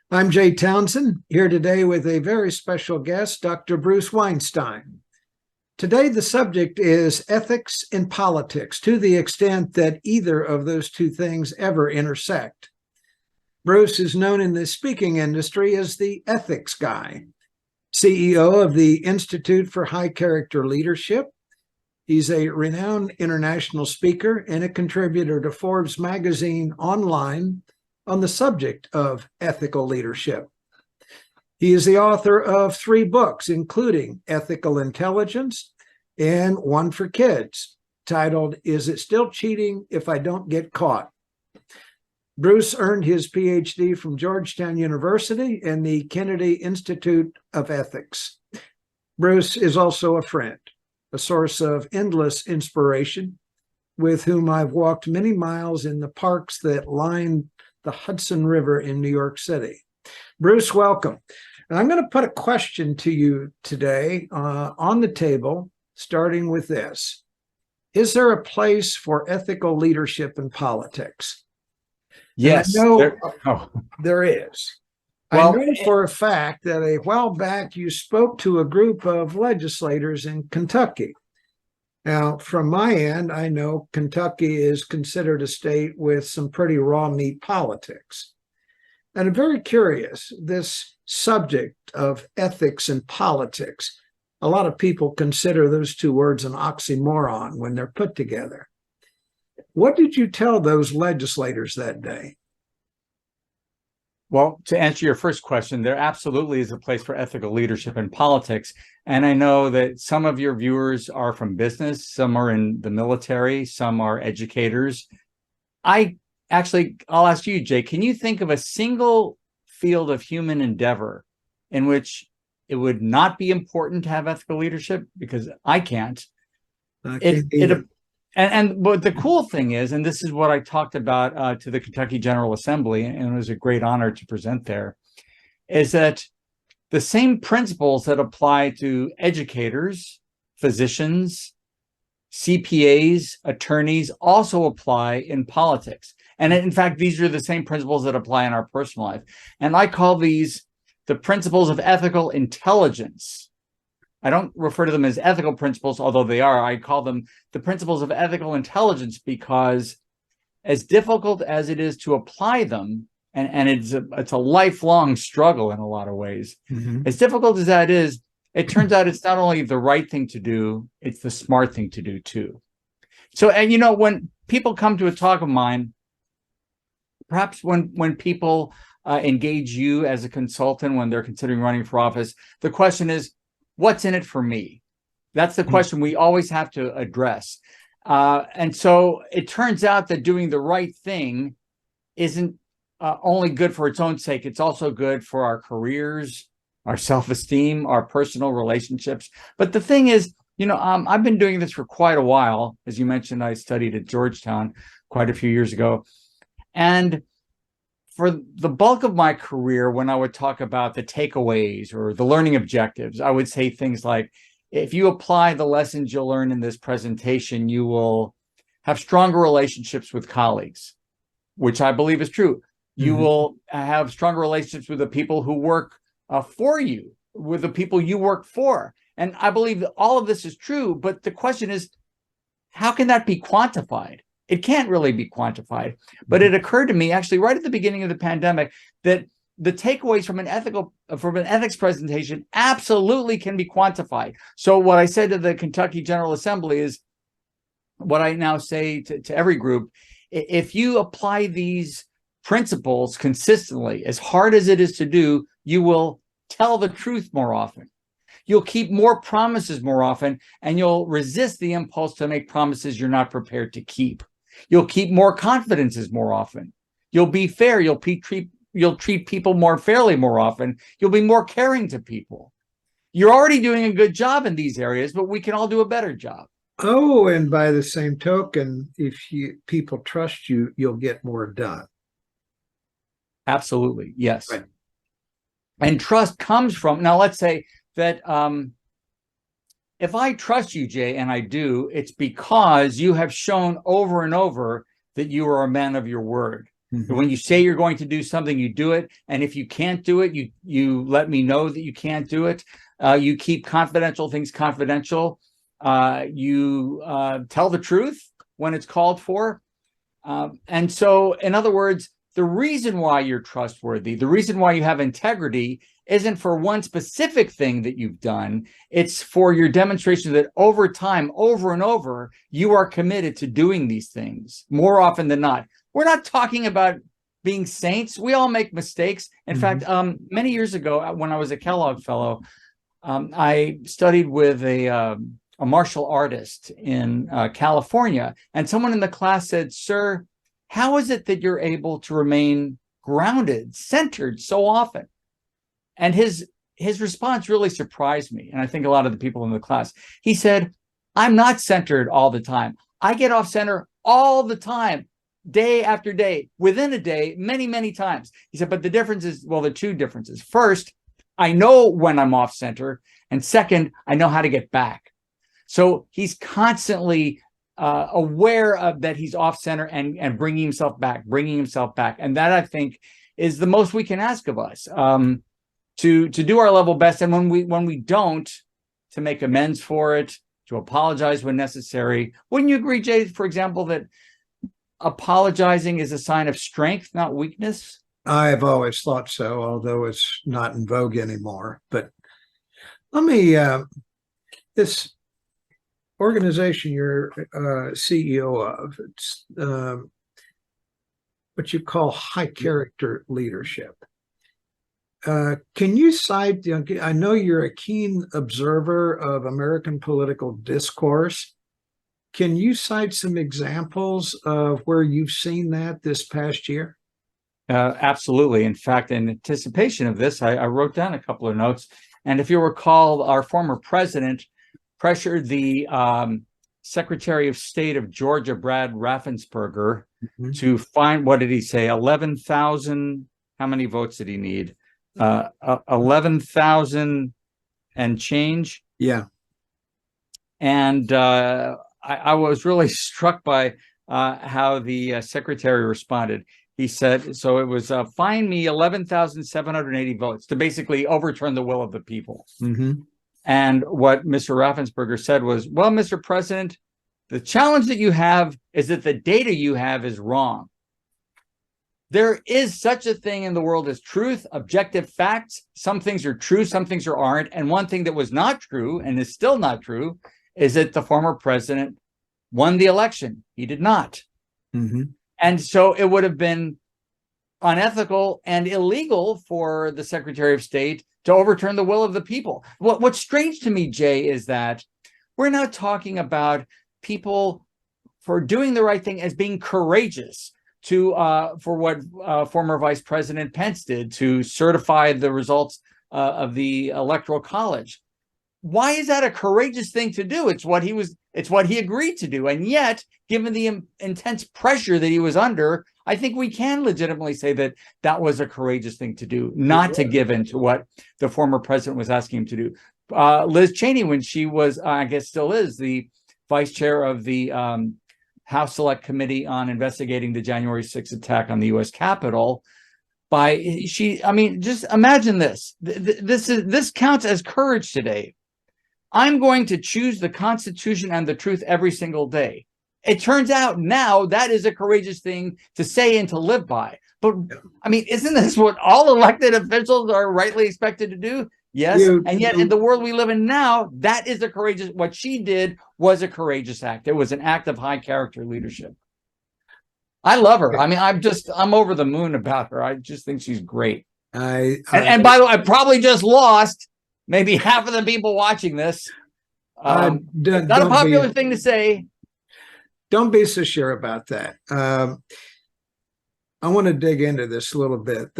I'm Jay Townsend, here today with a very special guest, Dr. Bruce Weinstein. Today, the subject is ethics in politics, to the extent that either of those two things ever intersect. Bruce is known in the speaking industry as the ethics guy, CEO of the Institute for High Character Leadership. He's a renowned international speaker and a contributor to Forbes magazine online on the subject of ethical leadership. He is the author of 3 books, including Ethical Intelligence and one for kids, titled, Is It Still Cheating If I Don't Get Caught? Bruce earned his PhD from Georgetown University and the Kennedy Institute of Ethics. Bruce is also a friend, a source of endless inspiration, with whom I've walked many miles in the parks that line the Hudson River in New York City. Bruce, welcome. And I'm going to put a question to you today on the table, starting with this. Is there a place for ethical leadership in politics? Yes, there is. Well, I know for a fact that a while back you spoke to a group of legislators in Kentucky. Now, from my end, I know Kentucky is considered a state with some pretty raw meat politics. And I'm very curious, this subject of ethics and politics, a lot of people consider those two words an oxymoron when they're put together. What did you tell those legislators that day? Well, to answer your first question, there absolutely is a place for ethical leadership in politics. And I know that some of your viewers are from business, some are in the military, some are educators. I'll ask you, Jay, can you think of a single field of human endeavor in which it would not be important to have ethical leadership? Because I can't. But the cool thing is, and this is what I talked about to the Kentucky General Assembly, and it was a great honor to present there, is that the same principles that apply to educators, physicians, CPAs, attorneys also apply in politics. And in fact, these are the same principles that apply in our personal life. And I call these the principles of ethical intelligence. I don't refer to them as ethical principles, although they are. I call them the principles of ethical intelligence because as difficult as it is to apply them, and it's a lifelong struggle in a lot of ways, as difficult as that is, it turns out it's not only the right thing to do, it's the smart thing to do too. So, and you know, when people come to a talk of mine, perhaps when people engage you as a consultant, when they're considering running for office, the question is, what's in it for me? That's the question we always have to address. And so it turns out that doing the right thing isn't only good for its own sake. It's also good for our careers, our self-esteem, our personal relationships. But the thing is, you know, I've been doing this for quite a while. As you mentioned, I studied at Georgetown quite a few years ago. And for the bulk of my career, when I would talk about the takeaways or the learning objectives, I would say things like, if you apply the lessons you'll learn in this presentation, you will have stronger relationships with colleagues, which I believe is true. You will have stronger relationships with the people who work for you, with the people you work for. And I believe that all of this is true, but the question is, how can that be quantified? It can't really be quantified, but it occurred to me actually right at the beginning of the pandemic that the takeaways from an ethics presentation absolutely can be quantified. So what I said to the Kentucky General Assembly is what I now say to every group: if you apply these principles consistently, as hard as it is to do, you will tell the truth more often. You'll keep more promises more often, and you'll resist the impulse to make promises you're not prepared to keep. You'll keep more confidences more often. You'll be fair. You'll treat people more fairly more often. You'll be more caring to people. You're already doing a good job in these areas, but we can all do a better job. Oh, and by the same token, if people trust you, you'll get more done. Absolutely, yes. Right. And trust comes from, now let's say that if I trust you, Jay, and I do, it's because you have shown over and over that you are a man of your word. When you say you're going to do something, you do it. And if you can't do it, you let me know that you can't do it. You keep confidential things confidential. You tell the truth when it's called for. And so, in other words, the reason why you're trustworthy, the reason why you have integrity isn't for one specific thing that you've done. It's for your demonstration that over time, over and over, you are committed to doing these things more often than not. We're not talking about being saints. We all make mistakes. In fact, many years ago, when I was a Kellogg Fellow, I studied with a martial artist in California, and someone in the class said, "Sir, how is it that you're able to remain grounded, centered so often?" And his response really surprised me, and I think a lot of the people in the class. He said, "I'm not centered all the time. I get off center all the time, day after day, within a day, many, many times." He said, "But the difference is, well, there are two differences. First, I know when I'm off center, and second, I know how to get back." So he's constantly aware of that he's off center and bringing himself back. And that, I think, is the most we can ask of us, to do our level best. And when we don't, to make amends for it, to apologize when necessary. Wouldn't you agree, Jay, for example, that apologizing is a sign of strength, not weakness? I've always thought so, although it's not in vogue anymore. But let me, this organization you're CEO of, it's what you call high character leadership. Can you cite, I know you're a keen observer of American political discourse. Can you cite some examples of where you've seen that this past year? Absolutely. In fact, in anticipation of this, I wrote down a couple of notes. And if you recall, our former president pressured the Secretary of State of Georgia, Brad Raffensperger, to find, what did he say, 11,000, how many votes did he need? 11,000 and change. Yeah. And I was really struck by how the secretary responded. He said, so it was find me 11,780 votes to basically overturn the will of the people. And what Mr. Raffensperger said was, well, Mr. President, the challenge that you have is that the data you have is wrong. There is such a thing in the world as truth, objective facts. Some things are true, some things aren't. And one thing that was not true and is still not true is that the former president won the election. He did not. And so it would have been unethical and illegal for the Secretary of State to overturn the will of the people. What's strange to me, Jay, is that we're not talking about people for doing the right thing as being courageous for what former Vice President Pence did to certify the results of the Electoral College. Why is that a courageous thing to do? It's what he agreed to do. And yet, given the intense pressure that he was under, I think we can legitimately say that that was a courageous thing to do, not to give in to what the former president was asking him to do. Liz Cheney, when she was, I guess still is, the vice chair of the House Select Committee on investigating the January 6th attack on the U.S. Capitol, just imagine this. This counts as courage today. I'm going to choose the Constitution and the truth every single day. It turns out now that is a courageous thing to say and to live by. But I mean, isn't this what all elected officials are rightly expected to do? Yes. And yet in the world we live in now, that is what she did was a courageous act. It was an act of high character leadership. I love her. I mean, I'm over the moon about her. I just think she's great. And by the way, I probably just lost maybe half of the people watching this. Not a popular thing to say. Don't be so sure about that. I want to dig into this a little bit.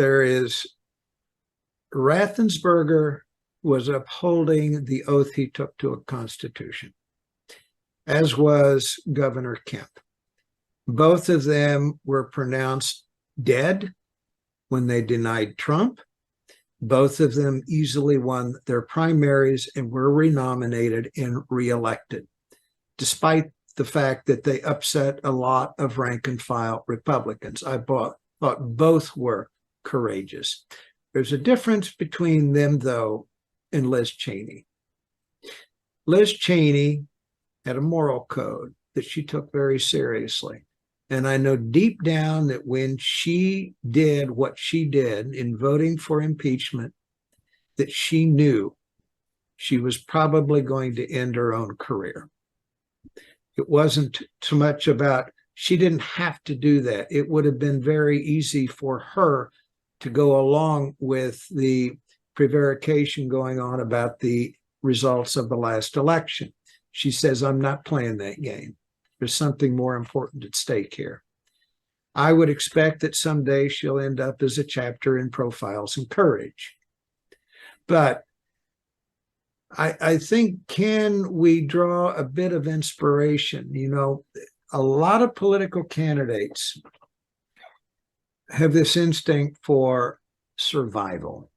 Raffensperger was upholding the oath he took to a constitution, as was Governor Kemp. Both of them were pronounced dead when they denied Trump. Both of them easily won their primaries and were renominated and reelected, despite the fact that they upset a lot of rank and file Republicans. I thought both were courageous. There's a difference between them, though, and Liz Cheney. Liz Cheney had a moral code that she took very seriously. And I know deep down that when she did what she did in voting for impeachment, that she knew she was probably going to end her own career. It wasn't so much about, she didn't have to do that. It would have been very easy for her to go along with the prevarication going on about the results of the last election. She says, I'm not playing that game. There's something more important at stake here. I would expect that someday she'll end up as a chapter in Profiles in Courage. But I think, can we draw a bit of inspiration? You know, a lot of political candidates have this instinct for survival.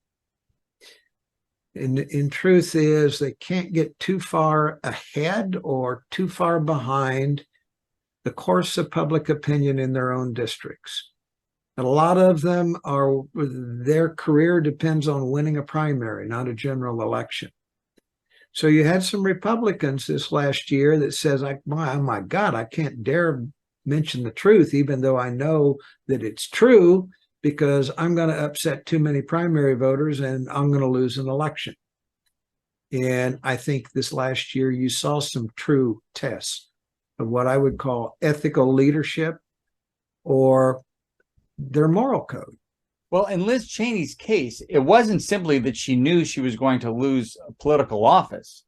And in truth is, they can't get too far ahead or too far behind the course of public opinion in their own districts. And a lot of them are, their career depends on winning a primary, not a general election. So you had some Republicans this last year that says, oh my God, I can't dare mention the truth, even though I know that it's true, because I'm going to upset too many primary voters and I'm going to lose an election. And I think this last year you saw some true tests of what I would call ethical leadership or their moral code. Well, in Liz Cheney's case, it wasn't simply that she knew she was going to lose a political office.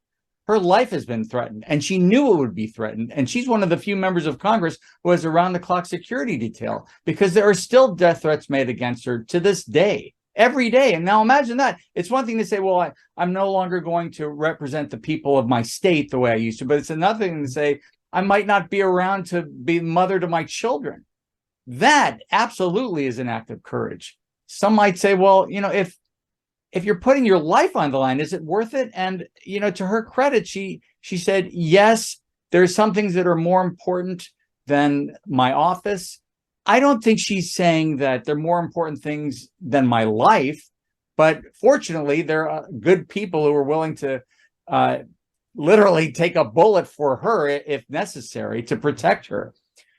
Her life has been threatened, and she knew it would be threatened. And she's one of the few members of Congress who has around-the-clock security detail, because there are still death threats made against her to this day, every day. And now imagine that. It's one thing to say, well, I'm no longer going to represent the people of my state the way I used to, but it's another thing to say, I might not be around to be mother to my children. That absolutely is an act of courage. Some might say, well, you know, if you're putting your life on the line, is it worth it? And, you know, to her credit, she said, yes, there's some things that are more important than my office. I don't think she's saying that they're more important things than my life, but fortunately, there are good people who are willing to literally take a bullet for her if necessary to protect her.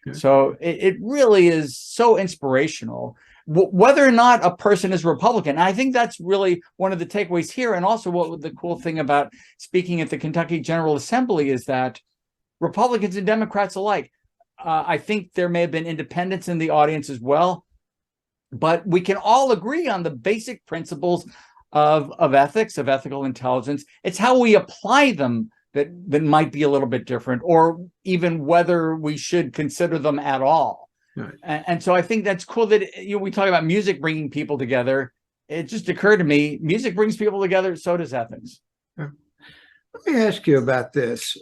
Yeah. So it really is so inspirational. Whether or not a person is Republican, I think that's really one of the takeaways here. And also what the cool thing about speaking at the Kentucky General Assembly is that Republicans and Democrats alike, I think there may have been independents in the audience as well, but we can all agree on the basic principles of ethics, of ethical intelligence. It's how we apply them that might be a little bit different, or even whether we should consider them at all. Right. And so I think that's cool that, you know, we talk about music bringing people together. It just occurred to me, music brings people together, so does ethics. Let me ask you about this.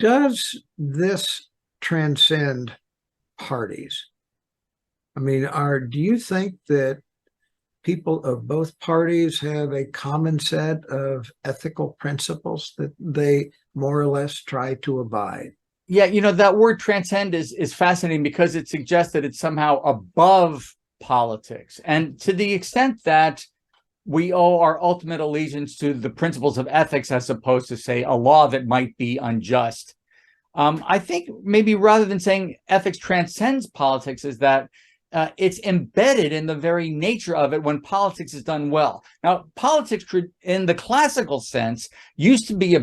Does this transcend parties? I mean, do you think that people of both parties have a common set of ethical principles that they more or less try to abide? Yeah, you know, that word transcend is fascinating because it suggests that it's somehow above politics. And to the extent that we owe our ultimate allegiance to the principles of ethics as opposed to, say, a law that might be unjust, I think maybe rather than saying ethics transcends politics is that it's embedded in the very nature of it when politics is done well. Now, politics in the classical sense used to be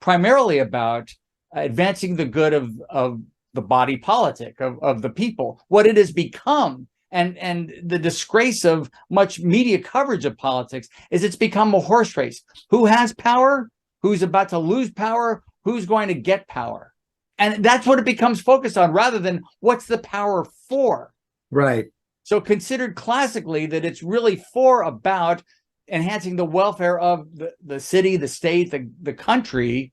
primarily about advancing the good of the body politic, of the people. What it has become, and the disgrace of much media coverage of politics, is it's become a horse race. Who has power? Who's about to lose power? Who's going to get power? And that's what it becomes focused on, rather than what's the power for. Right. So considered classically that it's really about enhancing the welfare of the city, the state, the country,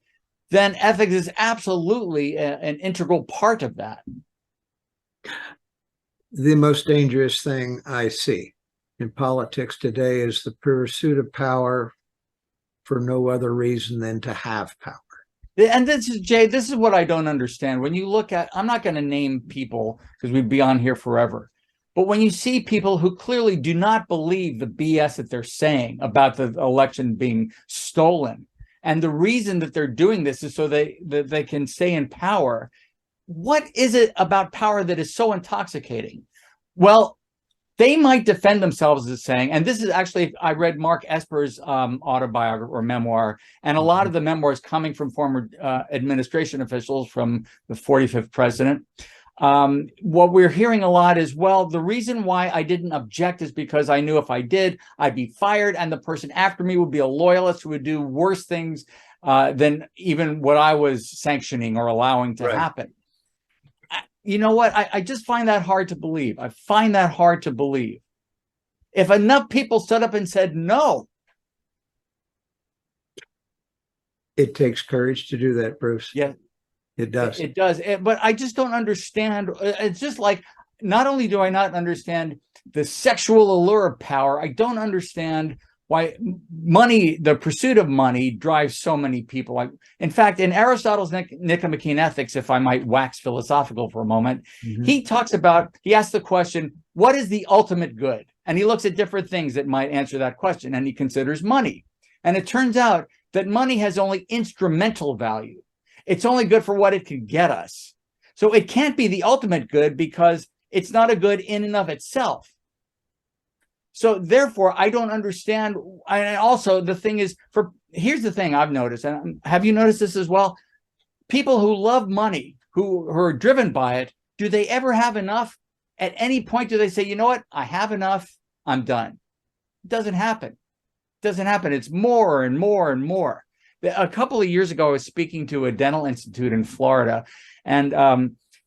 then ethics is absolutely an integral part of that. The most dangerous thing I see in politics today is the pursuit of power for no other reason than to have power. And this is, Jay, this is what I don't understand. When you look at, I'm not going to name people because we'd be on here forever. But when you see people who clearly do not believe the BS that they're saying about the election being stolen, and the reason that they're doing this is so that they can stay in power, what is it about power that is so intoxicating? Well, they might defend themselves as saying, and this is actually, I read Mark Esper's autobiography or memoir, and a lot of the memoirs coming from former administration officials from the 45th president. What we're hearing a lot is, well, the reason why I didn't object is because I knew if I did, I'd be fired, and the person after me would be a loyalist who would do worse things than even what I was sanctioning or allowing to happen. You know what? I just find that hard to believe. I find that hard to believe. If enough people stood up and said no. It takes courage to do that, Bruce. Yeah. It does. It does. But I just don't understand. It's just like, not only do I not understand the sexual allure of power, I don't understand why money, the pursuit of money, drives so many people. Like, in fact, in Aristotle's Nicomachean Ethics, if I might wax philosophical for a moment, he talks about, he asks the question, what is the ultimate good? And he looks at different things that might answer that question, and he considers money. And it turns out that money has only instrumental value. It's only good for what it can get us. So it can't be the ultimate good because it's not a good in and of itself. So therefore, I don't understand. And also the thing is, here's the thing I've noticed, and have you noticed this as well? People who love money, who are driven by it, do they ever have enough? At any point do they say, you know what, I have enough, I'm done? It doesn't happen. It doesn't happen. It's more and more and more. A couple of years ago, I was speaking to a dental institute in Florida, and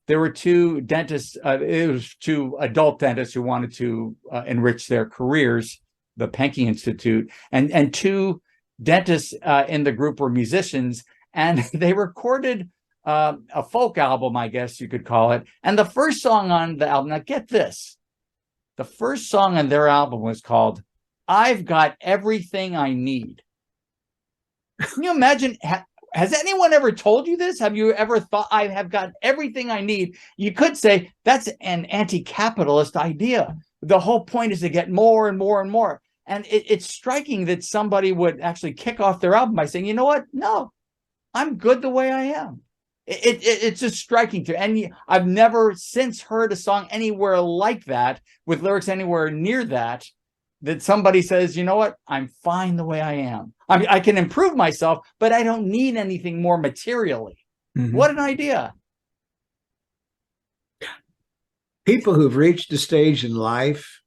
there were two dentists, it was two adult dentists who wanted to enrich their careers, the Pankey Institute, and two dentists in the group were musicians, and they recorded a folk album, I guess you could call it. And the first song on the album, now get this, the first song on their album was called I've Got Everything I Need. Can you imagine? Has anyone ever told you this? Have you ever thought, I have got everything I need? You could say that's an anti-capitalist idea. The whole point is to get more and more and more. And it's striking that somebody would actually kick off their album by saying, you know what? No, I'm good the way I am. It's just striking to, and I've never since heard a song anywhere like that with lyrics anywhere near that somebody says, you know what, I'm fine the way I am. I can improve myself, but I don't need anything more materially. What an idea. People who've reached a stage in life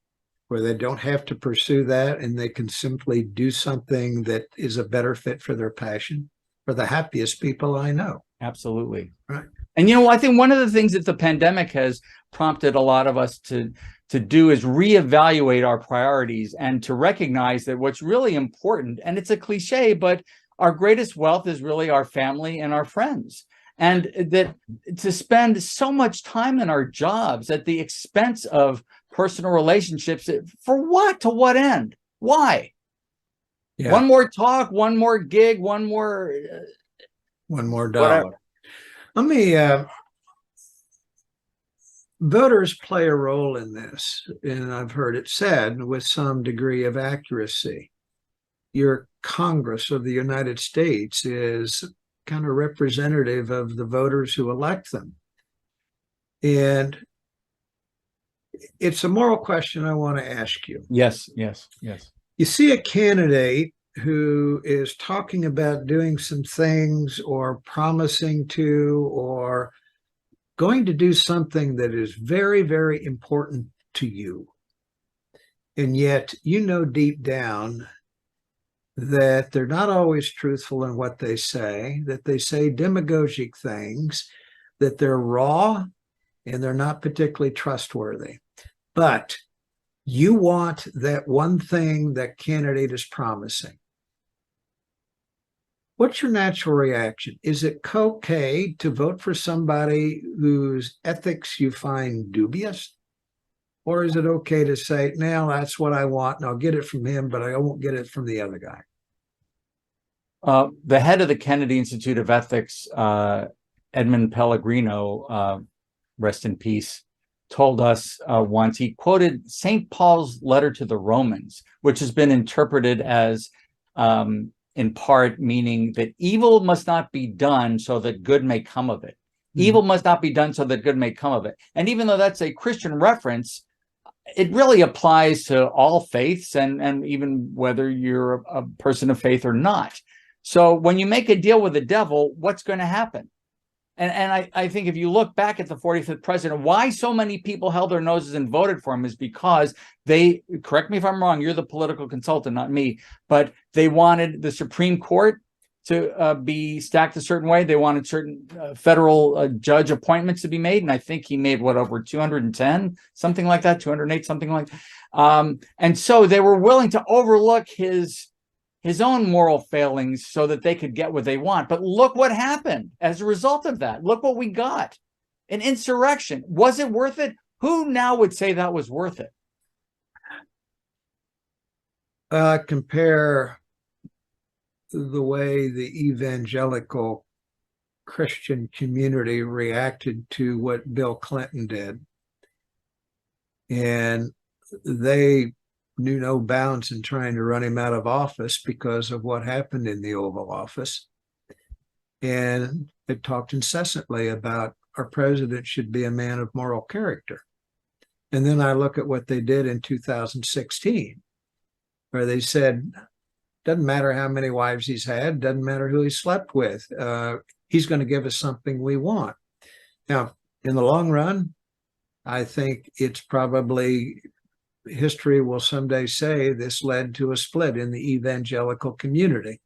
where they don't have to pursue that and they can simply do something that is a better fit for their passion are the happiest people I know. Absolutely. Right. And, you know, I think one of the things that the pandemic has prompted a lot of us to do is reevaluate our priorities and to recognize that what's really important, and it's a cliche, but our greatest wealth is really our family and our friends. And that to spend so much time in our jobs at the expense of personal relationships, for what? To what end? Why? Yeah. One more talk, one more gig, one more dollar. Whatever. Let me voters play a role in this, and I've heard it said with some degree of accuracy. Your Congress of the United States is kind of representative of the voters who elect them. And it's a moral question I want to ask you. Yes. You see a candidate who is talking about doing some things or promising to or going to do something that is very, very important to you. And yet, you know deep down that they're not always truthful in what they say, that they say demagogic things, that they're raw, and they're not particularly trustworthy. But you want that one thing that candidate is promising. What's your natural reaction? Is it okay to vote for somebody whose ethics you find dubious? Or is it okay to say, no, that's what I want, and I'll get it from him, but I won't get it from the other guy? The head of the Kennedy Institute of Ethics, Edmund Pellegrino, rest in peace, told us once, he quoted St. Paul's letter to the Romans, which has been interpreted as in part meaning that evil must not be done so that good may come of it. Evil must not be done so that good may come of it. And even though that's a Christian reference, it really applies to all faiths, and even whether you're a person of faith or not. So when you make a deal with the devil, what's going to happen? And I think if you look back at the 45th president, why so many people held their noses and voted for him is because they, correct me if I'm wrong, you're the political consultant, not me, but they wanted the Supreme Court to be stacked a certain way. They wanted certain federal judge appointments to be made. And I think he made, what, over 210, something like that, 208, something like that. And so they were willing to overlook his own moral failings so that they could get what they want. But look what happened as a result of that. Look what we got. An insurrection. Was it worth it? Who now would say that was worth it? Compare the way the evangelical Christian community reacted to what Bill Clinton did. And they knew no bounds in trying to run him out of office because of what happened in the Oval Office. And they talked incessantly about our president should be a man of moral character. And then I look at what they did in 2016, where they said, doesn't matter how many wives he's had, doesn't matter who he slept with, he's going to give us something we want. Now, in the long run, I think it's probably, history will someday say this led to a split in the evangelical community,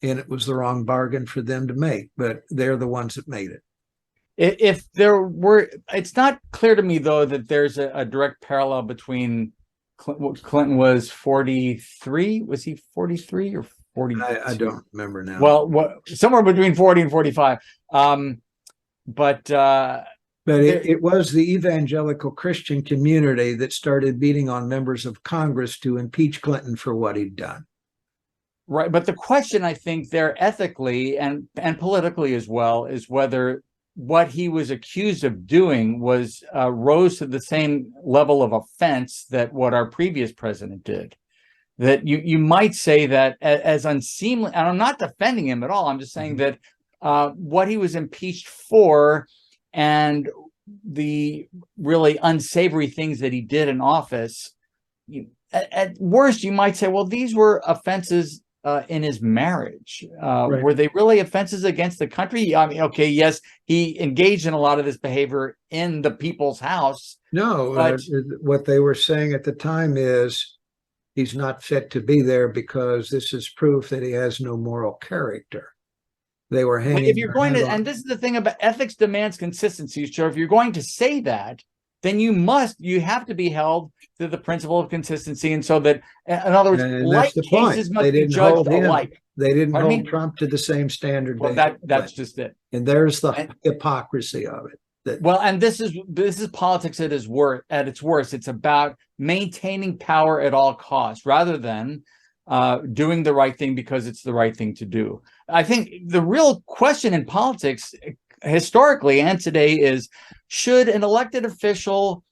and it was the wrong bargain for them to make, but they're the ones that made it. If there were, it's not clear to me, though, that there's a direct parallel between Clinton was 43. Was he 43 or 40? I don't remember now. Well, somewhere between 40 and 45. But it was the evangelical Christian community that started beating on members of Congress to impeach Clinton for what he'd done. Right. But the question, I think, there ethically and politically as well, is whether what he was accused of doing was rose to the same level of offense that what our previous president did. That you might say that as unseemly, and I'm not defending him at all. I'm just saying that what he was impeached for and the really unsavory things that he did in office, at worst, you might say, well, these were offenses in his marriage. Right. Were they really offenses against the country? I mean, okay, yes, he engaged in a lot of this behavior in the people's house. No, but what they were saying at the time is he's not fit to be there because this is proof that he has no moral character. They were hanging. If you're going to, and this is the thing about ethics demands consistency. So if you're going to say that, then you have to be held to the principle of consistency. And so that, in other words, like cases must be judged alike. They didn't hold Trump to the same standard. Well, that's just it. And there's the hypocrisy of it. Well, and this is politics at its worst. It's about maintaining power at all costs rather than doing the right thing because it's the right thing to do. I think the real question in politics historically and today is, should an elected official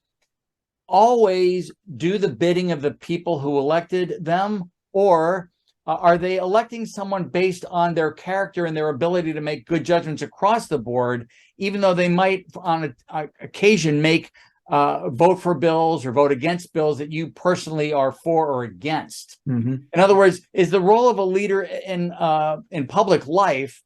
always do the bidding of the people who elected them, or are they electing someone based on their character and their ability to make good judgments across the board, even though they might on occasion make vote for bills or vote against bills that you personally are for or against? Mm-hmm. In other words, is the role of a leader in public life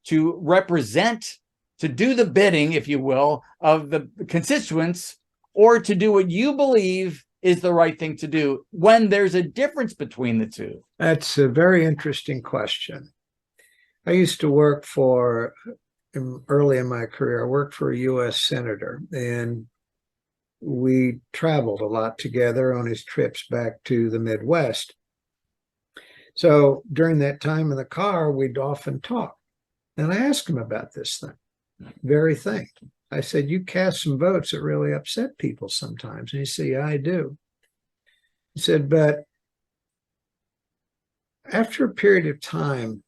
to represent, to do the bidding, if you will, of the constituents, or to do what you believe is the right thing to do when there's a difference between the two? That's a very interesting question. I used to work early in my career, I worked for a U.S. senator, and we traveled a lot together on his trips back to the Midwest. So during that time in the car, we'd often talk. And I asked him about this very thing. I said, you cast some votes that really upset people sometimes. And he said, yeah, I do. He said, but after a period of time,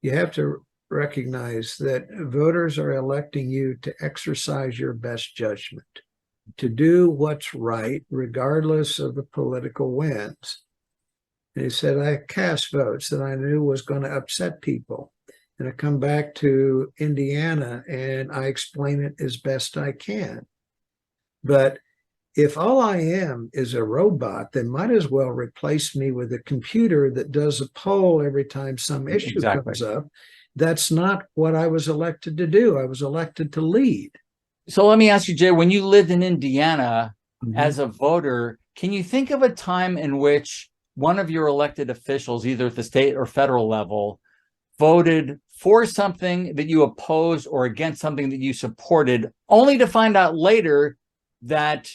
You have to recognize that voters are electing you to exercise your best judgment, to do what's right, regardless of the political winds. And he said, I cast votes that I knew was going to upset people. And I come back to Indiana and I explain it as best I can. But if all I am is a robot, then might as well replace me with a computer that does a poll every time some issue comes up. That's not what I was elected to do. I was elected to lead. So let me ask you, Jay, when you lived in Indiana as a voter, can you think of a time in which one of your elected officials, either at the state or federal level, voted for something that you opposed or against something that you supported, only to find out later that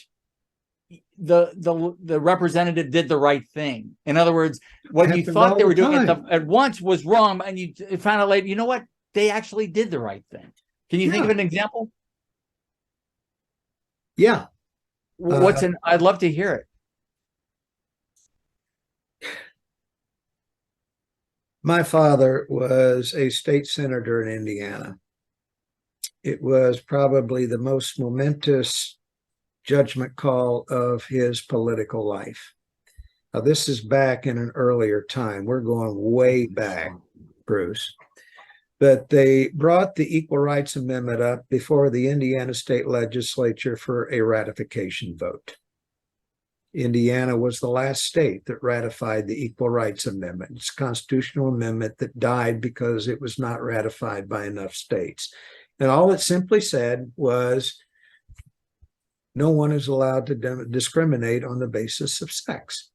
the representative did the right thing? In other words, what you thought they were doing at once was wrong, and you found out later, you know what, they actually did the right thing. Can you think of an example? Yeah. I'd love to hear it. My father was a state senator in Indiana. It was probably the most momentous judgment call of his political life. Now, this is back in an earlier time. We're going way back, Bruce. But they brought the Equal Rights Amendment up before the Indiana State Legislature for a ratification vote. Indiana was the last state that ratified the Equal Rights Amendment. It's a constitutional amendment that died because it was not ratified by enough states. And all it simply said was, no one is allowed to discriminate on the basis of sex,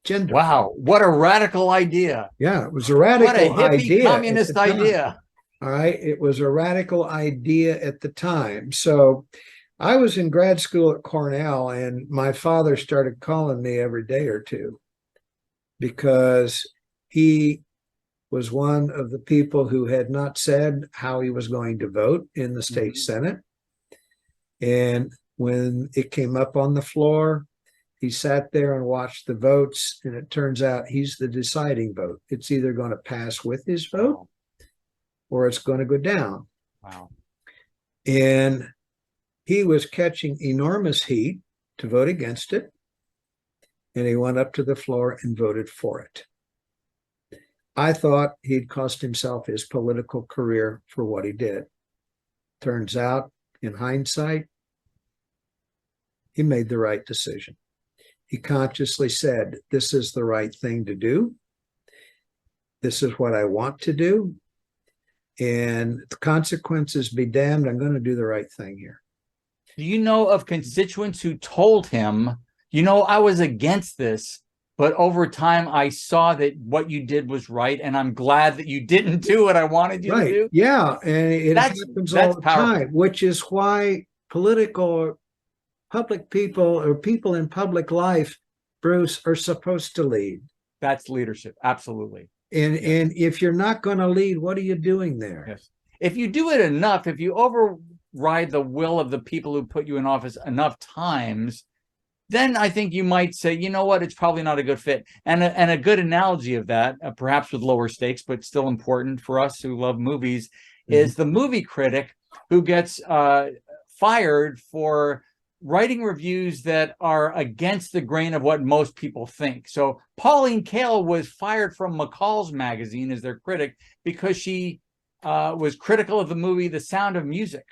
gender. Wow, what a radical idea. Yeah, it was a radical what a hippie idea. Communist idea. All right, it was a radical idea at the time. So I was in grad school at Cornell, and my father started calling me every day or two because he was one of the people who had not said how he was going to vote in the state Senate. And when it came up on the floor, he sat there and watched the votes, and it turns out he's the deciding vote. It's either going to pass with his vote or it's going to go down. Wow. And he was catching enormous heat to vote against it, and he went up to the floor and voted for it. I thought he'd cost himself his political career for what he did. Turns out, in hindsight, he made the right decision. He consciously said, this is the right thing to do. This is what I want to do. And the consequences be damned, I'm going to do the right thing here. Do you know of constituents who told him, you know, I was against this, but over time I saw that what you did was right, and I'm glad that you didn't do what I wanted you to do? Yeah, and it happens all the time, which is why public people or people in public life, Bruce, are supposed to lead. That's leadership, absolutely. And if you're not going to lead, what are you doing there? Yes. If you do it enough, if you override the will of the people who put you in office enough times, then I think you might say, you know what, it's probably not a good fit. And a good analogy of that, perhaps with lower stakes, but still important for us who love movies, is the movie critic who gets fired for writing reviews that are against the grain of what most people think. So Pauline Kael was fired from McCall's magazine as their critic because she was critical of the movie The Sound of Music.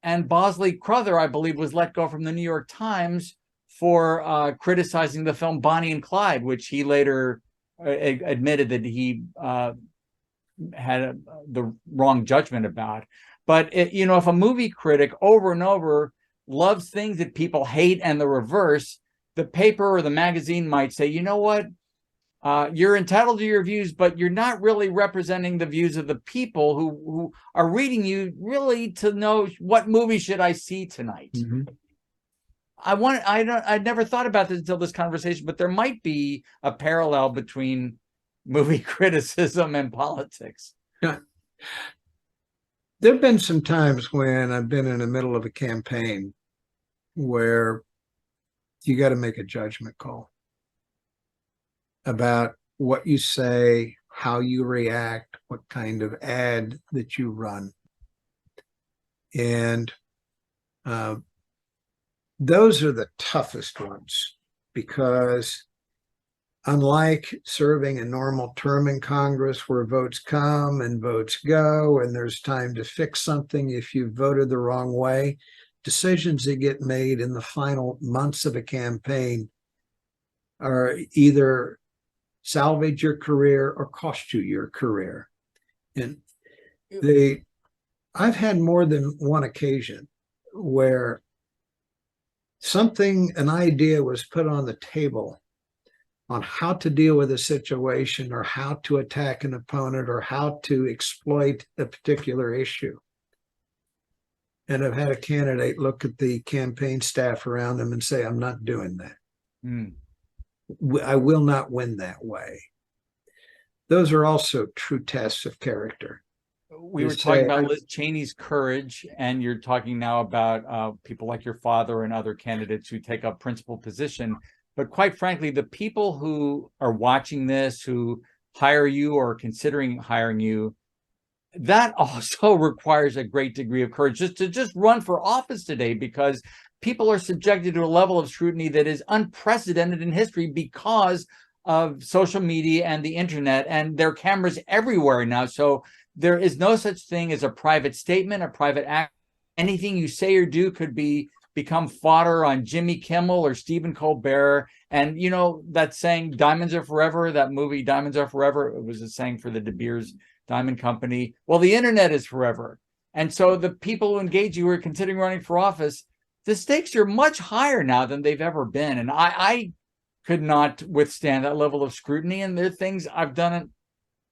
And Bosley Crowther, I believe, was let go from the New York Times for criticizing the film Bonnie and Clyde, which he later admitted that he had the wrong judgment about. But, you know, if a movie critic over and over loves things that people hate and the reverse, the paper or the magazine might say, you know what, you're entitled to your views, but you're not really representing the views of the people who are reading you really to know what movie should I see tonight. I'd never thought about this until this conversation, but there might be a parallel between movie criticism and politics. Yeah. There have been some times when I've been in the middle of a campaign where you got to make a judgment call about what you say, how you react, what kind of ad that you run. And those are the toughest ones, because unlike serving a normal term in Congress where votes come and votes go and there's time to fix something if you voted the wrong way, decisions that get made in the final months of a campaign are either salvage your career or cost you your career. And I've had more than one occasion where an idea was put on the table on how to deal with a situation or how to attack an opponent or how to exploit a particular issue. And I've had a candidate look at the campaign staff around them and say, I'm not doing that. I will not win that way. Those are also true tests of character. We were talking about Liz Cheney's courage, and you're talking now about people like your father and other candidates who take up principal position. But quite frankly, the people who are watching this, who hire you or considering hiring you, that also requires a great degree of courage just to run for office today, because people are subjected to a level of scrutiny that is unprecedented in history because of social media and the internet, and there are cameras everywhere now. So there is no such thing as a private statement, a private act. Anything you say or do could become fodder on Jimmy Kimmel or Stephen Colbert. And you know that saying, diamonds are forever, that movie Diamonds Are Forever, it was a saying for the De Beers Diamond Company. Well, the internet is forever. And so the people who engage you who are considering running for office, the stakes are much higher now than they've ever been. And I could not withstand that level of scrutiny. And there are things I've done, I'm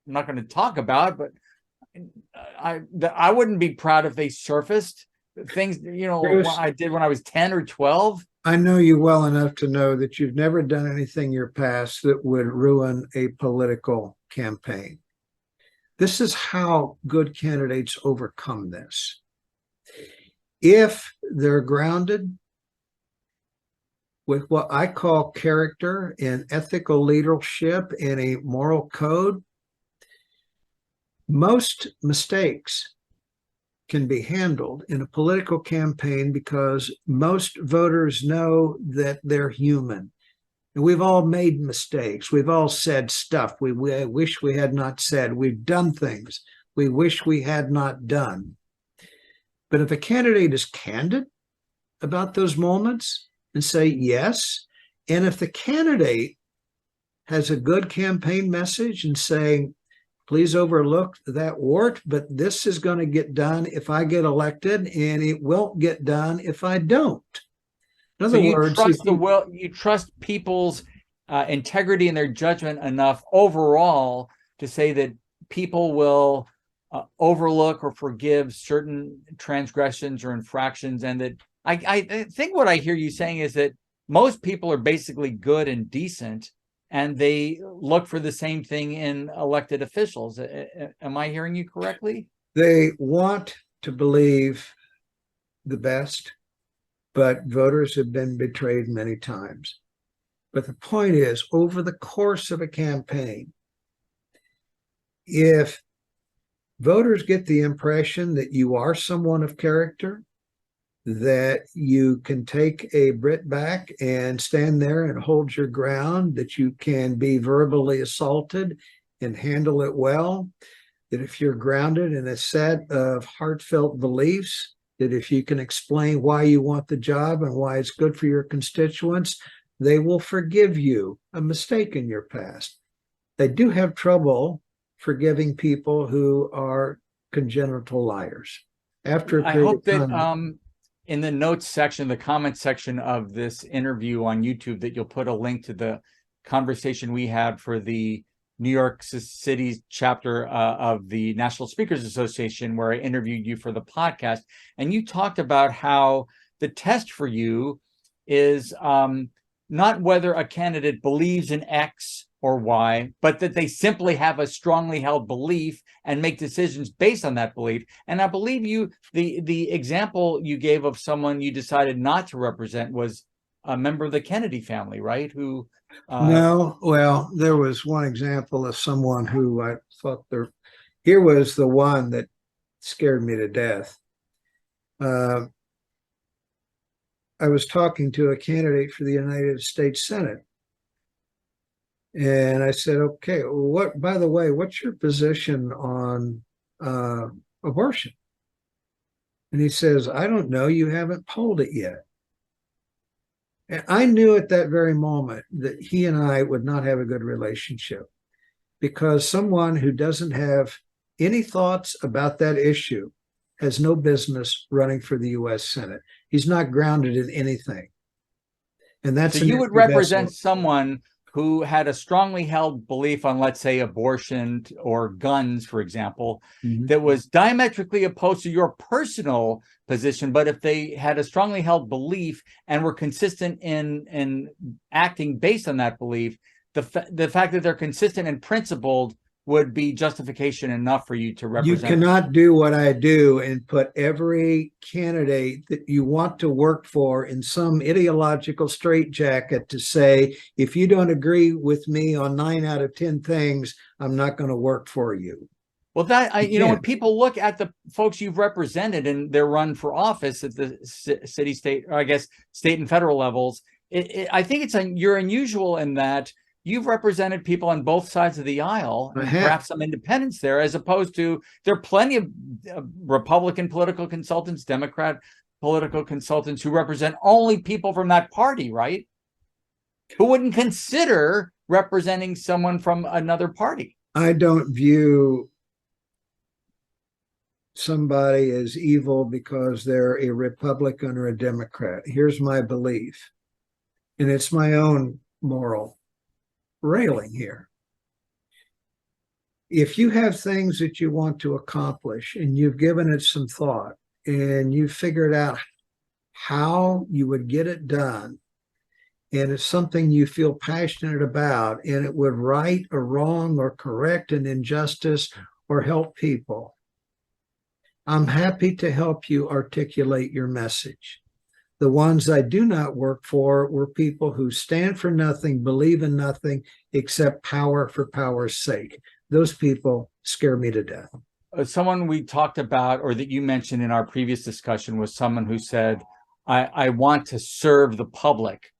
not going to talk about, but I wouldn't be proud if they surfaced things, you know, Bruce, I did when I was 10 or 12. I know you well enough to know that you've never done anything in your past that would ruin a political campaign. This is how good candidates overcome this. If they're grounded with what I call character and ethical leadership and a moral code, most mistakes can be handled in a political campaign because most voters know that they're human. And we've all made mistakes. We've all said stuff we wish we had not said. We've done things we wish we had not done. But if a candidate is candid about those moments and say yes, and if the candidate has a good campaign message and saying, please overlook that wart, but this is going to get done if I get elected, and it won't get done if I don't. In other words, you trust people's integrity and their judgment enough overall to say that people will overlook or forgive certain transgressions or infractions, and that I think what I hear you saying is that most people are basically good and decent, and they look for the same thing in elected officials. Am I hearing you correctly? They want to believe the best, but voters have been betrayed many times. But the point is, over the course of a campaign, if voters get the impression that you are someone of character, that you can take a Brit back and stand there and hold your ground, that you can be verbally assaulted and handle it well, that if you're grounded in a set of heartfelt beliefs, that if you can explain why you want the job and why it's good for your constituents, they will forgive you a mistake in your past. They do have trouble forgiving people who are congenital liars. After a period I hope of time, that in the notes section, the comment section of this interview on YouTube, that you'll put a link to the conversation we had for the New York City chapter of the National Speakers Association, where I interviewed you for the podcast. And you talked about how the test for you is not whether a candidate believes in X or Y, but that they simply have a strongly held belief and make decisions based on that belief. And I believe the example you gave of someone you decided not to represent was a member of the Kennedy family, right? Who No, well, there was one example of someone who I thought here was the one that scared me to death. I was talking to a candidate for the United States Senate. And I said, okay, by the way, what's your position on abortion? And he says, I don't know. You haven't polled it yet. And I knew at that very moment that he and I would not have a good relationship, because someone who doesn't have any thoughts about that issue has no business running for the U.S. Senate. He's not grounded in anything. And that's so you would represent someone who had a strongly held belief on, let's say, abortion or guns, for example, that was diametrically opposed to your personal position. But if they had a strongly held belief and were consistent in acting based on that belief, the fact that they're consistent and principled would be justification enough for you to represent. You cannot do what I do and put every candidate that you want to work for in some ideological straitjacket to say, if you don't agree with me on 9 out of 10 things, I'm not going to work for you. Well, when people look at the folks you've represented in their run for office at the city, state, or I guess state and federal levels, I think you're unusual in that you've represented people on both sides of the aisle, and perhaps some independents there, as opposed to there are plenty of Republican political consultants, Democrat political consultants who represent only people from that party, right? Who wouldn't consider representing someone from another party. I don't view somebody as evil because they're a Republican or a Democrat. Here's my belief, and it's my own moral railing here. If you have things that you want to accomplish and you've given it some thought and you've figured out how you would get it done, and it's something you feel passionate about, and it would right a wrong or correct an injustice or help people, I'm happy to help you articulate your message. The ones I do not work for were people who stand for nothing, believe in nothing except power for power's sake. Those people scare me to death. Someone we talked about, or that you mentioned in our previous discussion, was someone who said, I want to serve the public.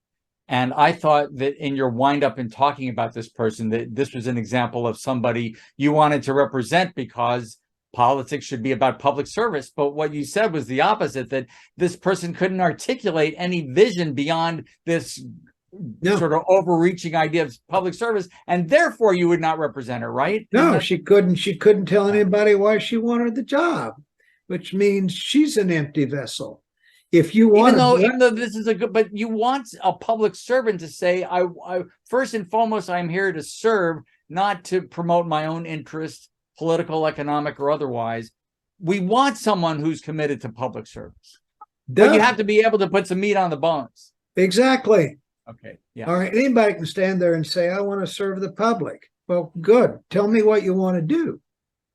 And I thought that in your windup in talking about this person, that this was an example of somebody you wanted to represent because politics should be about public service. But what you said was the opposite, that this person couldn't articulate any vision beyond this sort of overreaching idea of public service, and therefore you would not represent her, right? No, she couldn't tell anybody why she wanted the job, which means she's an empty vessel. If you want, even though this is but you want a public servant to say, I first and foremost, I'm here to serve, not to promote my own interests, political, economic, or otherwise. We want someone who's committed to public service. But you have to be able to put some meat on the bones. Exactly. Okay. Yeah. All right. Anybody can stand there and say, I want to serve the public. Well, good. Tell me what you want to do.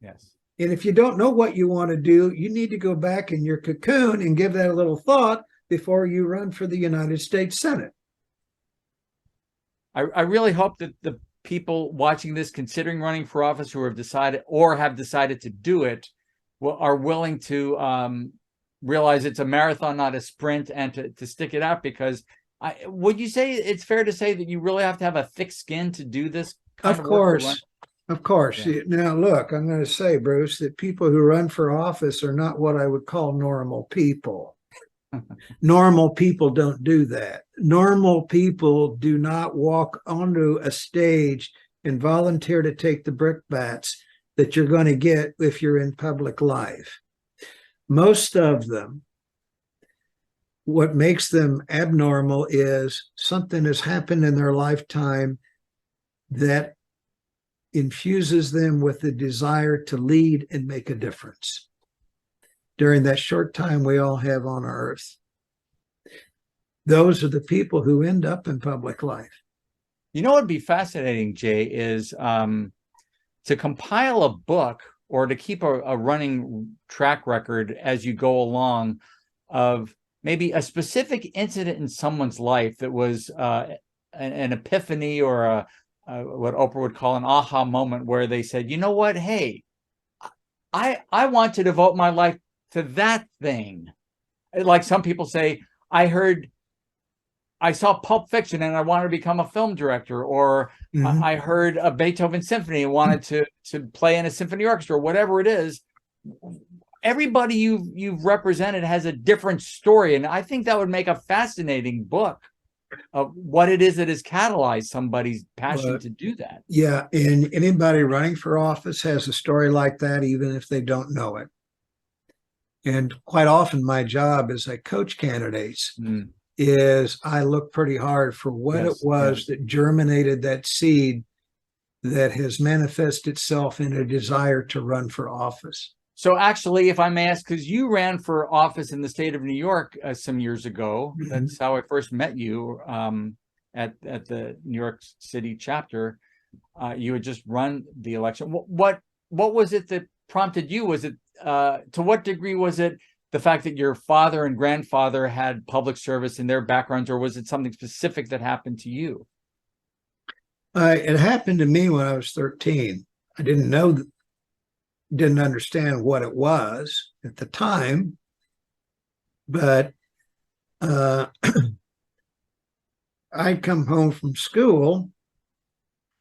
Yes. And if you don't know what you want to do, you need to go back in your cocoon and give that a little thought before you run for the United States Senate. I really hope that the people watching this, considering running for office, who have decided to do it, are willing to realize it's a marathon, not a sprint, and to stick it out. Because would you say it's fair to say that you really have to have a thick skin to do this kind of work? Of course. Yeah. Now, look, I'm going to say, Bruce, that people who run for office are not what I would call normal people. Normal people don't do that. Normal people do not walk onto a stage and volunteer to take the brickbats that you're going to get if you're in public life. Most of them, what makes them abnormal is something has happened in their lifetime that infuses them with the desire to lead and make a difference during that short time we all have on earth. Those are the people who end up in public life. You know what would be fascinating, Jay, is to compile a book or to keep a running track record as you go along of maybe a specific incident in someone's life that was an epiphany or what Oprah would call an aha moment, where they said, you know what, hey, I want to devote my life to that thing. Like some people say, I saw Pulp Fiction and I wanted to become a film director, or I heard a Beethoven symphony and wanted to play in a symphony orchestra, whatever it is. Everybody you've represented has a different story, and I think that would make a fascinating book of what it is that has catalyzed somebody's passion to do that. Yeah, and anybody running for office has a story like that, even if they don't know it. And quite often my job as I coach candidates is I look pretty hard for what it was that germinated that seed that has manifested itself in a desire to run for office. So actually, if I may ask, because you ran for office in the state of New York some years ago, that's how I first met you at the New York City chapter. You had just run the election. What was it that prompted you? Was it to what degree was it the fact that your father and grandfather had public service in their backgrounds, or was it something specific that happened to you? It happened to me when I was 13. I didn't understand what it was at the time, but I'd come home from school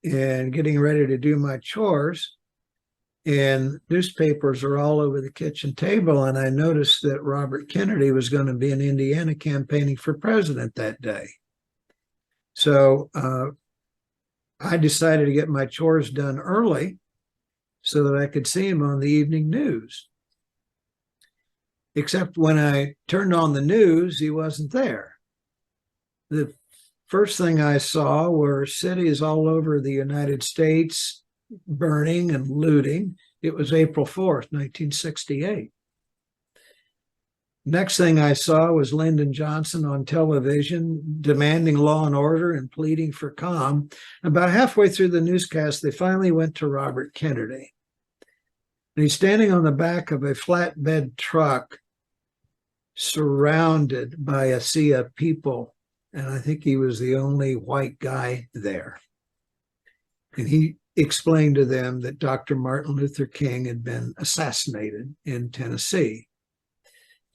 and getting ready to do my chores, and newspapers are all over the kitchen table, and I noticed that Robert Kennedy was going to be in Indiana campaigning for president that day. So I decided to get my chores done early so that I could see him on the evening news. Except when I turned on the news, he wasn't there. The first thing I saw were cities all over the United States burning and looting. It was April 4th, 1968. Next thing I saw was Lyndon Johnson on television demanding law and order and pleading for calm. About halfway through the newscast, they finally went to Robert Kennedy. And he's standing on the back of a flatbed truck surrounded by a sea of people. And I think he was the only white guy there. And he explained to them that Dr. Martin Luther King had been assassinated in Tennessee.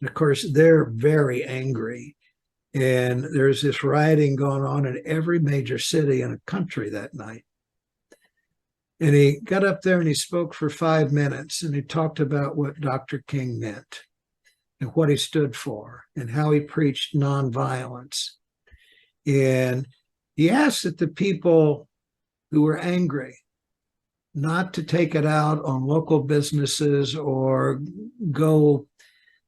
And of course, they're very angry. And there's this rioting going on in every major city in the country that night. And he got up there and he spoke for 5 minutes, and he talked about what Dr. King meant and what he stood for and how he preached nonviolence. And he asked that the people who were angry not to take it out on local businesses or go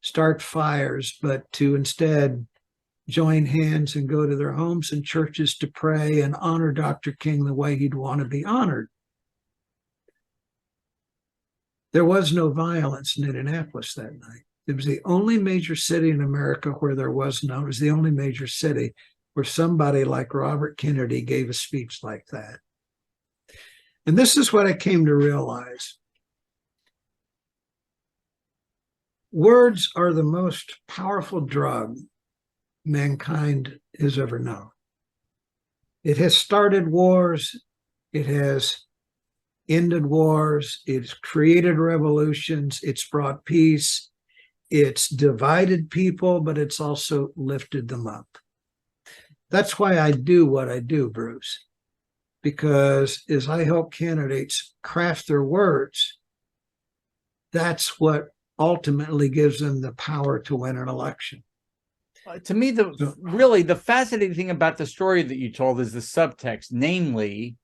start fires, but to instead join hands and go to their homes and churches to pray and honor Dr. King the way he'd want to be honored. There was no violence in Indianapolis that night. It was the only major city in America where there was no. It was the only major city where somebody like Robert Kennedy gave a speech like that. And this is what I came to realize. Words are the most powerful drug mankind has ever known. It has started wars. It has ended wars. It's created revolutions. It's brought peace. It's divided people, but it's also lifted them up. That's why I do what I do, Bruce, because as I help candidates craft their words, that's what ultimately gives them the power to win an election. To me, the fascinating thing about the story that you told is the subtext, namely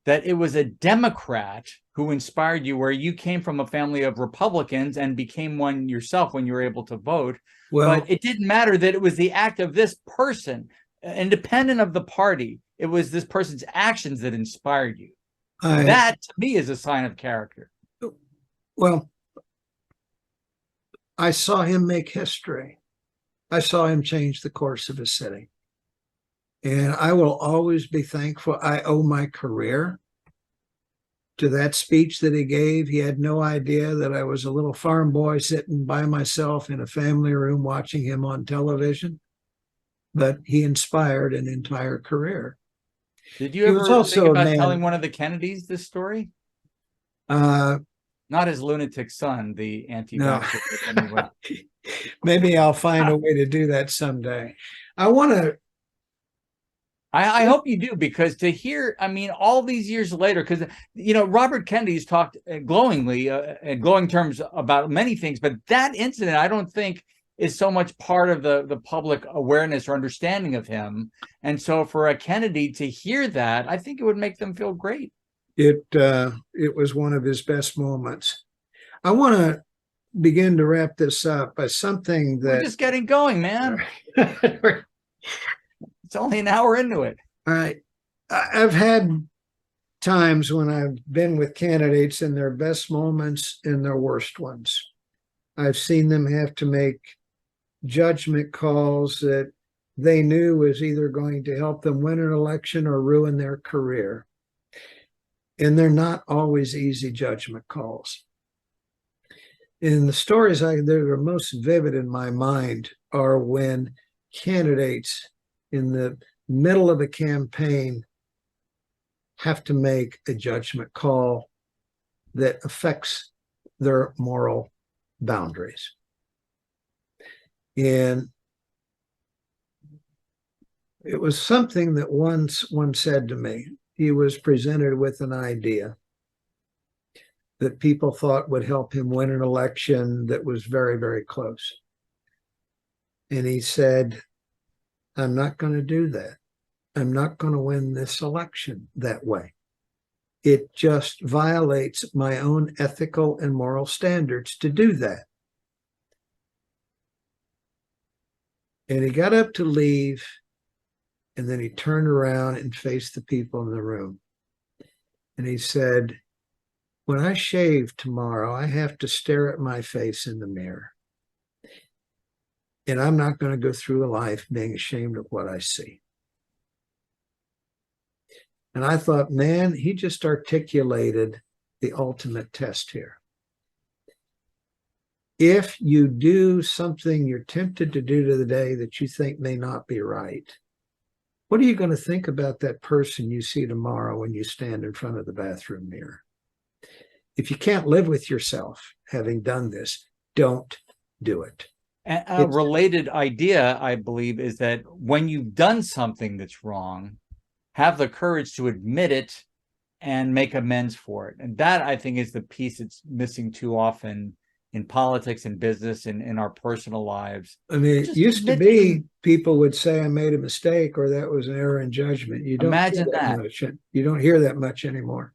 that it was a Democrat who inspired you, where you came from a family of Republicans and became one yourself when you were able to vote. Well, but it didn't matter that it was the act of this person, independent of the party. It was this person's actions that inspired you. That, to me, is a sign of character. Well, I saw him make history. I saw him change the course of a city. And I will always be thankful. I owe my career to that speech that he gave. He had no idea that I was a little farm boy sitting by myself in a family room watching him on television, but he inspired an entire career. Did you He was ever also think a about man. telling one of the Kennedys this story? Not his lunatic son, the anti-vaxxer. No. Anyway. Maybe I'll find a way to do that someday. I want to. I hope you do, because to hear, I mean, all these years later, because, you know, Robert Kennedy's talked glowingly, in glowing terms about many things, but that incident, I don't think is so much part of the public awareness or understanding of him. And so for a Kennedy to hear that, I think it would make them feel great. It was one of his best moments. I want to begin to wrap this up by something that we're just getting going, man. It's only an hour into it. All right. I've had times when I've been with candidates in their best moments and their worst ones. I've seen them have to make judgment calls that they knew was either going to help them win an election or ruin their career. And they're not always easy judgment calls. And the stories that are most vivid in my mind are when candidates in the middle of a campaign have to make a judgment call that affects their moral boundaries. And it was something that one said to me. He was presented with an idea that people thought would help him win an election that was very, very close. And he said, I'm not going to do that. I'm not going to win this election that way. It just violates my own ethical and moral standards to do that. And he got up to leave, and then he turned around and faced the people in the room. And he said, when I shave tomorrow, I have to stare at my face in the mirror. And I'm not going to go through life being ashamed of what I see. And I thought, man, he just articulated the ultimate test here. If you do something you're tempted to do today that you think may not be right, what are you going to think about that person you see tomorrow when you stand in front of the bathroom mirror? If you can't live with yourself having done this, don't do it. A related idea, I believe, is that when you've done something that's wrong, have the courage to admit it and make amends for it. And that, I think, is the piece that's missing too often in politics and business and in our personal lives. I mean, it used to be people would say, I made a mistake, or that was an error in judgment. You don't imagine that. Much. You don't hear that much anymore.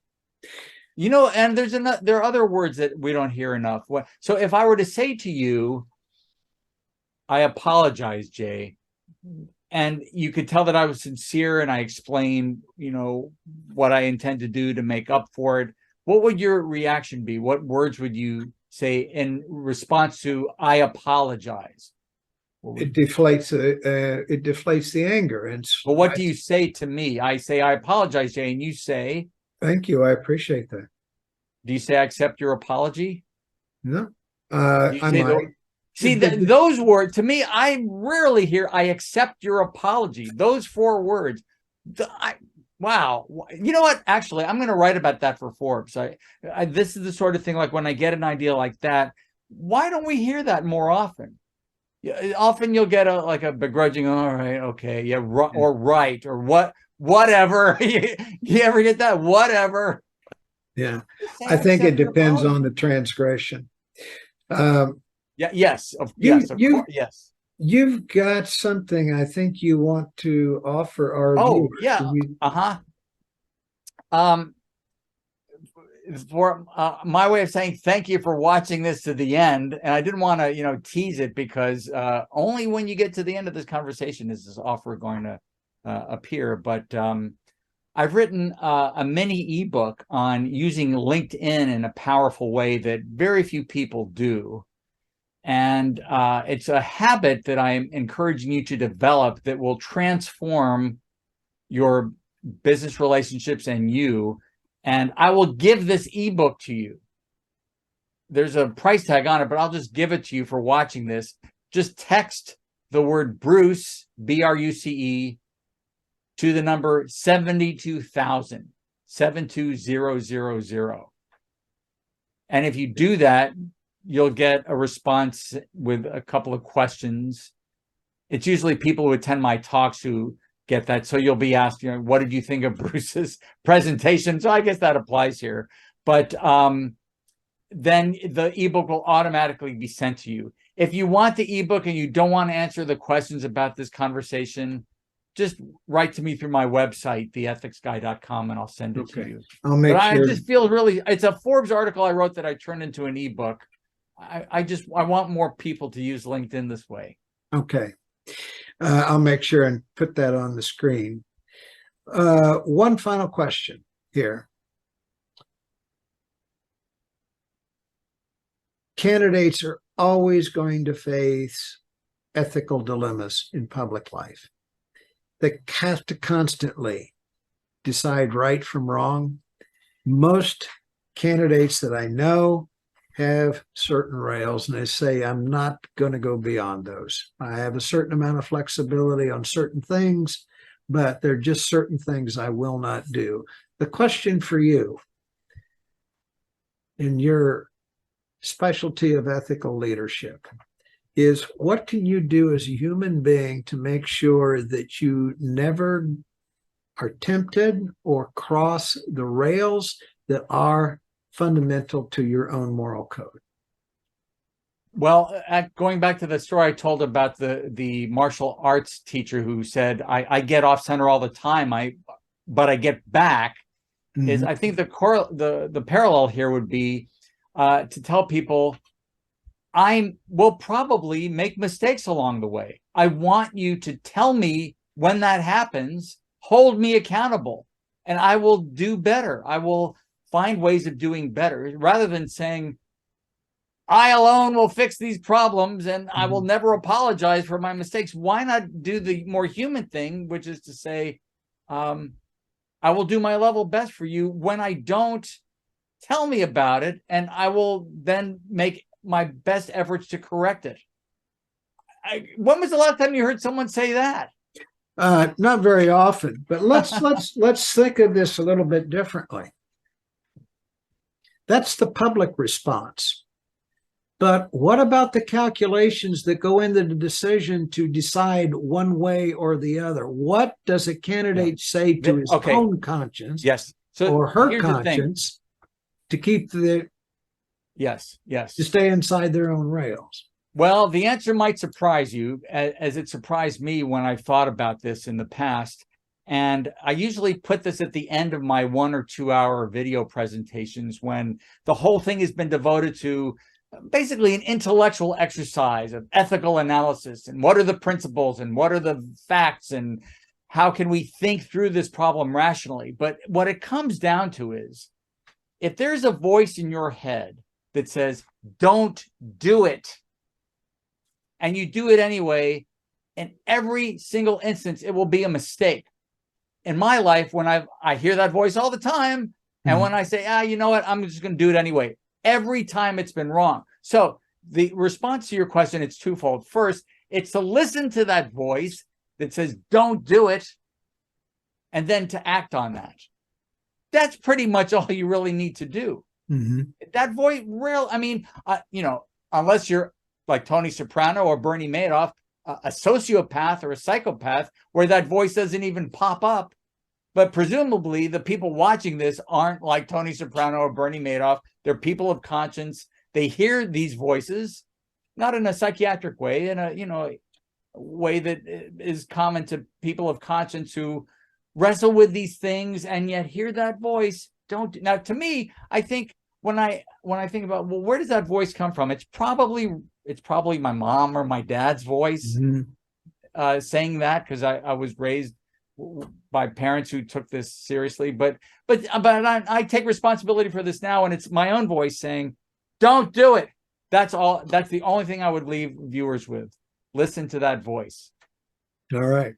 You know, and there are other words that we don't hear enough. So if I were to say to you, I apologize, Jay, and you could tell that I was sincere and I explained, you know, what I intend to do to make up for it, what would your reaction be? What words would you say in response to I apologize? It deflates the anger. And but what do you say to me? I say I apologize, Jay, and you say, thank you, I appreciate that. Do you say I accept your apology? No. I might. See, those words, to me, I rarely hear I accept your apology. Those 4 words. Wow. You know what? Actually, I'm going to write about that for Forbes. This is the sort of thing, like when I get an idea like that, why don't we hear that more often? Often you'll get a begrudging, all right, okay, yeah, or right, or whatever. You ever get that? Whatever. Yeah. I think it depends on the transgression. Yes. Yes. Yes. You've got something I think you want to offer our viewers. Yeah. For my way of saying thank you for watching this to the end, and I didn't want to, you know, tease it, because only when you get to the end of this conversation is this offer going to appear. But I've written a mini ebook on using LinkedIn in a powerful way that very few people do. And it's a habit that I'm encouraging you to develop that will transform your business relationships and you. and I will give this ebook to you. There's a price tag on it, but I'll just give it to you for watching this. Just text the word Bruce, B-R-U-C-E, to the number 72,000, 72000. And if you do that, you'll get a response with a couple of questions. It's usually people who attend my talks who get that. So you'll be asked, what did you think of Bruce's presentation? So I guess that applies here. But then the ebook will automatically be sent to you. If you want the ebook and you don't want to answer the questions about this conversation, just write to me through my website, theethicsguy.com, and I'll send it to you. I'll make but sure. I just feel really, it's a Forbes article I wrote that I turned into an ebook. I want more people to use LinkedIn this way. Okay. I'll make sure and put that on the screen. One final question here. Candidates are always going to face ethical dilemmas in public life. They have to constantly decide right from wrong. Most candidates that I know have certain rails, and they say, I'm not going to go beyond those. I have a certain amount of flexibility on certain things, but there are just certain things I will not do. The question for you, in your specialty of ethical leadership, is what can you do as a human being to make sure that you never are tempted or cross the rails that are fundamental to your own moral code? Well, going back to the story I told about the martial arts teacher who said, I get off center all the time, but I get back, is I think the parallel here would be to tell people, I will probably make mistakes along the way. I want you to tell me when that happens, hold me accountable, and I will do better. I will find ways of doing better, rather than saying, I alone will fix these problems and I will never apologize for my mistakes. Why not do the more human thing, which is to say, I will do my level best for you. When I don't, tell me about it, and I will then make my best efforts to correct it. When was the last time you heard someone say that? Not very often, but let's think of this a little bit differently. That's the public response. But what about the calculations that go into the decision to decide one way or the other? What does a candidate say to his own conscience, or her conscience, to keep to stay inside their own rails? Well, the answer might surprise you, as it surprised me when I thought about this in the past. And I usually put this at the end of my 1 or 2 hour video presentations, when the whole thing has been devoted to basically an intellectual exercise of ethical analysis, and what are the principles and what are the facts and how can we think through this problem rationally. But what it comes down to is, if there's a voice in your head that says, don't do it, and you do it anyway, in every single instance, it will be a mistake. In my life, when I hear that voice all the time, and when I say, you know what, I'm just going to do it anyway, every time it's been wrong. So the response to your question, it's twofold. First, it's to listen to that voice that says, don't do it, and then to act on that. That's pretty much all you really need to do. That voice, unless you're like Tony Soprano or Bernie Madoff, a sociopath or a psychopath, where that voice doesn't even pop up. But presumably the people watching this aren't like Tony Soprano or Bernie Madoff. They're people of conscience. They hear these voices, not in a psychiatric way, in a way that is common to people of conscience who wrestle with these things and yet hear that voice. Now, to me, I think when I think about, well, where does that voice come from? It's probably my mom or my dad's voice saying that, because I was raised by parents who took this seriously. But I take responsibility for this now, and it's my own voice saying, don't do it. That's all. That's the only thing I would leave viewers with. Listen to that voice. All right.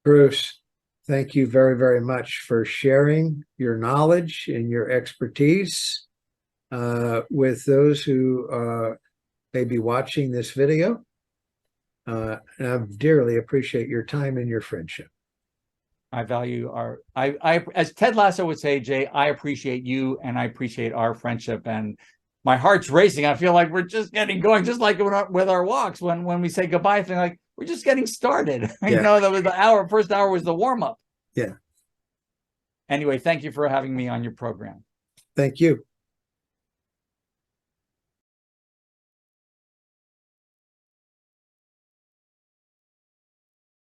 Bruce, Thank you very, very much for sharing your knowledge and your expertise with those who may be watching this video. And I dearly appreciate your time and your friendship. I value I as Ted Lasso would say, Jay, I appreciate you and I appreciate our friendship, and my heart's racing. I feel like we're just getting going, just like with our walks. When we say goodbye, I feel like we're just getting started. Yeah. You know, that was the first hour was the warm up. Yeah. Anyway, thank you for having me on your program. Thank you.